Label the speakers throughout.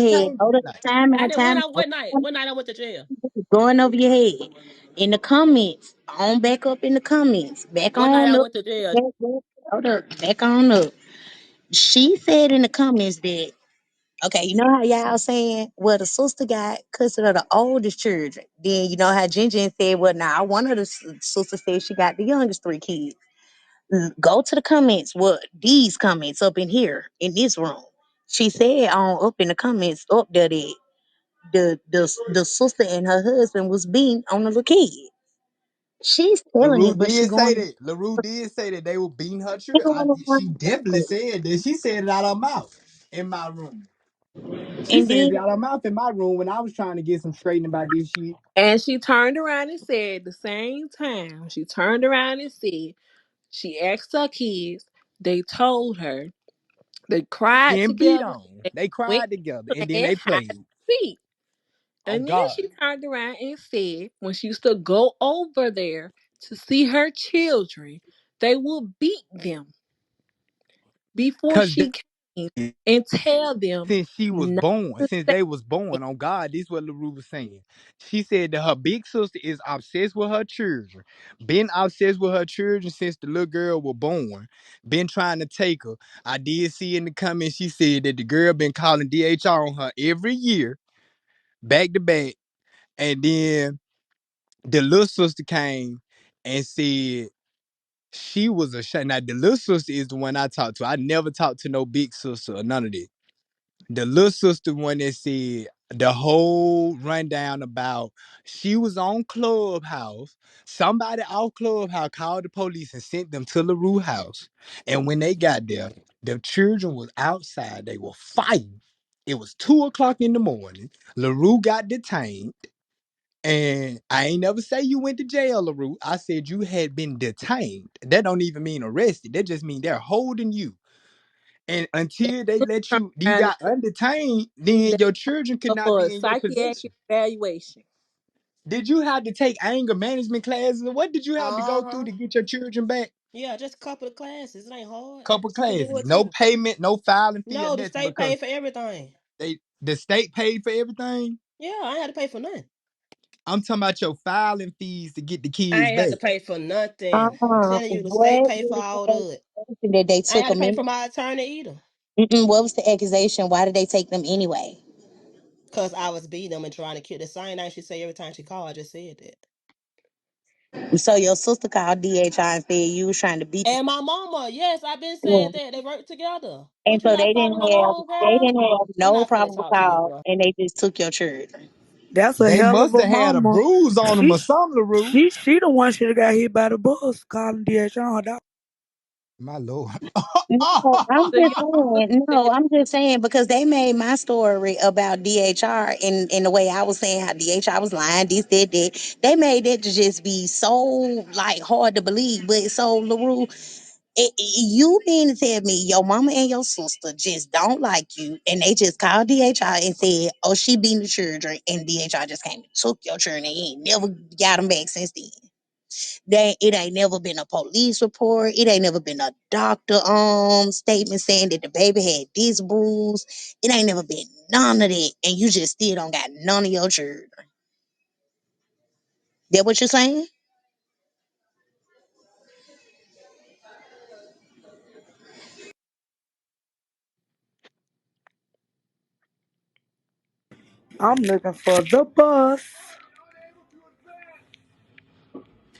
Speaker 1: head.
Speaker 2: came
Speaker 1: Hold
Speaker 2: that
Speaker 1: up.
Speaker 2: night.
Speaker 1: Time
Speaker 3: I
Speaker 1: out.
Speaker 3: didn't. When
Speaker 1: Time
Speaker 3: I
Speaker 1: out.
Speaker 3: what night? What night I went to jail?
Speaker 1: Going over your head. In the comments. On back up in the comments. Back
Speaker 3: What night I
Speaker 1: on up.
Speaker 3: went to jail?
Speaker 1: Hold up. Back on up. She said in the comments that, okay, you know how y'all saying, well, the sister got custody of the oldest children. Then you know how Ginger said, well, now one of the sisters said she got the youngest three kids. Go to the comments. What these comments up in here in this room? She said on up in the comments up there that the sister and her husband was beating on the little kid. She's telling
Speaker 2: LaRue
Speaker 1: it, but she
Speaker 2: did say
Speaker 1: going.
Speaker 2: that. LaRue did say that they were beating her
Speaker 1: She
Speaker 2: children.
Speaker 1: going to
Speaker 2: She
Speaker 1: find
Speaker 2: definitely
Speaker 1: out.
Speaker 2: said that. She said it out her mouth in my room. She
Speaker 1: And
Speaker 2: said
Speaker 1: then
Speaker 2: it out her mouth in my room when I was trying to get some straightening about this shit.
Speaker 3: And she turned around and said at the same time. She turned around and said she asked her kids. They told her they cried
Speaker 2: Getting beat
Speaker 3: together.
Speaker 2: on.
Speaker 3: They
Speaker 2: They
Speaker 3: went
Speaker 2: cried together and then
Speaker 3: playing
Speaker 2: they
Speaker 3: hide
Speaker 2: played.
Speaker 3: and seek.
Speaker 2: On
Speaker 3: And then
Speaker 2: God.
Speaker 3: she turned around and said, when she used to go over there to see her children, they would beat them before
Speaker 2: Cause
Speaker 3: she came and tell them
Speaker 2: since she was
Speaker 3: not
Speaker 2: born,
Speaker 3: to
Speaker 2: since
Speaker 3: say
Speaker 2: they was
Speaker 3: it.
Speaker 2: born, on God, this is what LaRue was saying. She said that her big sister is obsessed with her children. Been obsessed with her children since the little girl was born. Been trying to take her. I did see in the comments she said that the girl been calling DHR on her every year, back to back. And then the little sister came and said she was ashamed. Now the little sister is the one I talked to. I never talked to no big sister or none of this. The little sister one that said the whole rundown about she was on Clubhouse. Somebody off Clubhouse called the police and sent them to LaRue house. And when they got there, the children was outside. They were fighting. It was 2 o'clock in the morning. LaRue got detained. And I ain't never say you went to jail, LaRue. I said you had been detained. That don't even mean arrested. That just mean they're holding you. And until they let
Speaker 3: Turned
Speaker 2: you
Speaker 3: around and
Speaker 2: got undetained,
Speaker 3: said
Speaker 2: then
Speaker 3: that
Speaker 2: your children could not
Speaker 3: for a
Speaker 2: be in your
Speaker 3: psychiatric
Speaker 2: possession.
Speaker 3: evaluation.
Speaker 2: Did you have to take anger management classes? What did you have to
Speaker 3: Uh
Speaker 2: go through
Speaker 3: huh.
Speaker 2: to get your children back?
Speaker 3: Yeah, just a couple of classes. It ain't hard.
Speaker 2: Couple
Speaker 3: You can do
Speaker 2: classes,
Speaker 3: it
Speaker 2: no
Speaker 3: too.
Speaker 2: payment, no filing fee or
Speaker 3: No, the
Speaker 2: nothing
Speaker 3: state
Speaker 2: because
Speaker 3: paid for everything.
Speaker 2: the state paid for everything.
Speaker 3: Yeah, I ain't had to pay for nothing.
Speaker 2: I'm talking about your filing fees to get the
Speaker 3: I
Speaker 2: kids
Speaker 3: ain't had
Speaker 2: back.
Speaker 3: to pay for nothing. I'm telling you, the state
Speaker 1: what
Speaker 3: paid for
Speaker 1: was
Speaker 3: all
Speaker 1: the
Speaker 3: of it.
Speaker 1: accusation that they
Speaker 3: I ain't
Speaker 1: took
Speaker 3: had to
Speaker 1: them
Speaker 3: pay
Speaker 1: in?
Speaker 3: for my attorney either.
Speaker 1: What was the accusation? Why did they take them anyway?
Speaker 3: Cause I was beating them and trying to kill. The same thing she say every time she called. I just said that.
Speaker 1: So your sister called DHI and said you was trying to beat the.
Speaker 3: And my mama, yes, I've been
Speaker 1: Yeah.
Speaker 3: said that they work together.
Speaker 1: And
Speaker 3: What you
Speaker 1: so
Speaker 3: not following along,
Speaker 1: they
Speaker 3: girl?
Speaker 1: didn't have
Speaker 3: I'm
Speaker 1: no
Speaker 3: not finna
Speaker 1: probable
Speaker 3: talk to you,
Speaker 1: cause,
Speaker 3: bro.
Speaker 1: and they just took your children.
Speaker 4: That's a
Speaker 2: They
Speaker 4: hell of
Speaker 2: must
Speaker 4: a
Speaker 2: have had a
Speaker 4: mama.
Speaker 2: bruise on them
Speaker 4: She
Speaker 2: or something, LaRue.
Speaker 4: she the one should have got hit by the bus calling DH on her dog.
Speaker 2: My Lord.
Speaker 1: No, I'm
Speaker 3: The
Speaker 1: just
Speaker 3: young
Speaker 1: saying.
Speaker 3: said,
Speaker 1: No, I'm just saying because they made my story about DHR in the way I was saying how DHR was lying, this, that, that. They made it to just be so like hard to believe. But so LaRue, you mean to tell me your mama and your sister just don't like you, and they just called DHR and said, "Oh, she beating the children," and DHR just came and took your children, and you ain't never got them back since then. It ain't never been a police report. It ain't never been a doctor statement saying that the baby had this bruise. It ain't never been none of that, and you just still don't got none of your children. That what you're saying?
Speaker 4: I'm looking for the bus.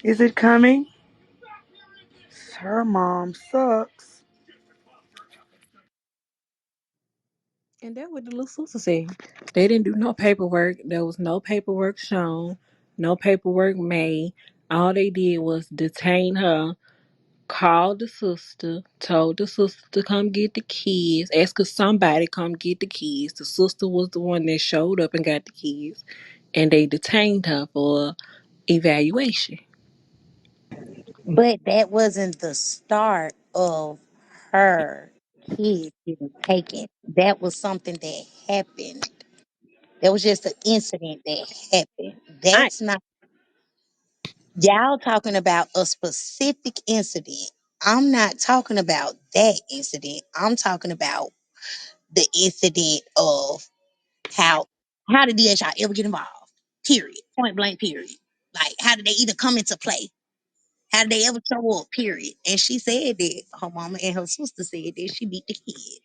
Speaker 4: Is it coming? Her mom sucks.
Speaker 3: and that what the little sister said. They didn't do no paperwork. There was no paperwork shown, no paperwork made. All they did was detain her, called the sister, told the sister to come get the kids, asked if somebody come get the kids. The sister was the one that showed up and got the kids, and they detained her for evaluation.
Speaker 1: But that wasn't the start of her kids getting taken. That was something that happened. That was just an incident that happened.
Speaker 3: I
Speaker 1: That's not y'all talking about a specific incident. I'm not talking about that incident. I'm talking about the incident of how how did DHR ever get involved? Period. Point blank. Period. Like how did they even come into play? How did they ever show up? Period. And she said that her mama and her sister said that she beat the kid.